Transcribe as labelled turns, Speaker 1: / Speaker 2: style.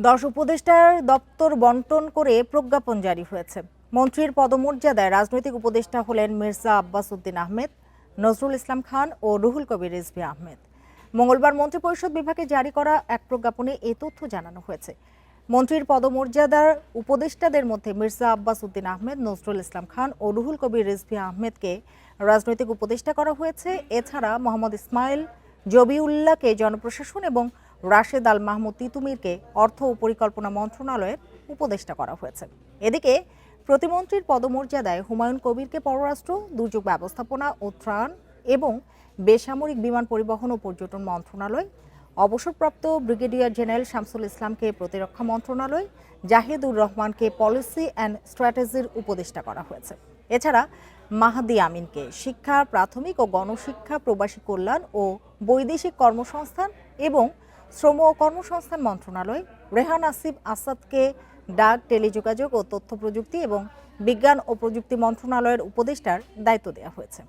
Speaker 1: 10 উপদেষ্টার দপ্তর বন্টন করে প্রজ্ঞাপন জারি হয়েছে। মন্ত্রীর পদমর্যাদায় রাজনৈতিক উপদেষ্টা হলেন মির্জা আব্বাস উদ্দিন আহমেদ, নজরুল ইসলাম খান ও রুহুল কবির রিজভী আহমেদ। মঙ্গলবার মন্ত্রিপরিষদ বিভাগে জারি করা এক প্রজ্ঞাপনে এই তথ্য জানানো হয়েছে। মন্ত্রীর পদমর্যাদার উপদেষ্টাদের মধ্যে মির্জা আব্বাস উদ্দিন আহমেদ, নজরুল ইসলাম খান ও রুহুল কবির রিজভী আহমেদকে রাজনৈতিক উপদেষ্টা করা হয়েছে। এছাড়া মোহাম্মদ ইসমাইল জবিউল্লাহকে জনপ্রশাসন এবং রাশেদ আল মাহমুদ তিতুমিরকে অর্থ ও পরিকল্পনা মন্ত্রণালয়ের উপদেষ্টা করা হয়েছে। এদিকে প্রতিমন্ত্রীর পদমর্যাদায় হুমায়ুন কবিরকে পররাষ্ট্র, দুর্যোগ ব্যবস্থাপনা ও ত্রাণ এবং বেসামরিক বিমান পরিবহন ও পর্যটন মন্ত্রণালয়, অবসরপ্রাপ্ত ব্রিগেডিয়ার জেনারেল শামসুল ইসলামকে প্রতিরক্ষা মন্ত্রণালয়, জাহিদুর রহমানকে পলিসি অ্যান্ড স্ট্র্যাটেজির উপদেষ্টা করা হয়েছে। এছাড়া মাহাদি আমিনকে শিক্ষা, প্রাথমিক ও গণশিক্ষা, প্রবাসী কল্যাণ ও বৈদেশিক কর্মসংস্থান এবং শ্রম ও কর্মসংস্থান মন্ত্রণালয়, রেহান আসিফ আসাদকে ডাক, টেলিযোগাযোগ ও তথ্য প্রযুক্তি এবং বিজ্ঞান ও প্রযুক্তি মন্ত্রণালয়ের উপদেষ্টার দায়িত্ব দেওয়া হয়েছে।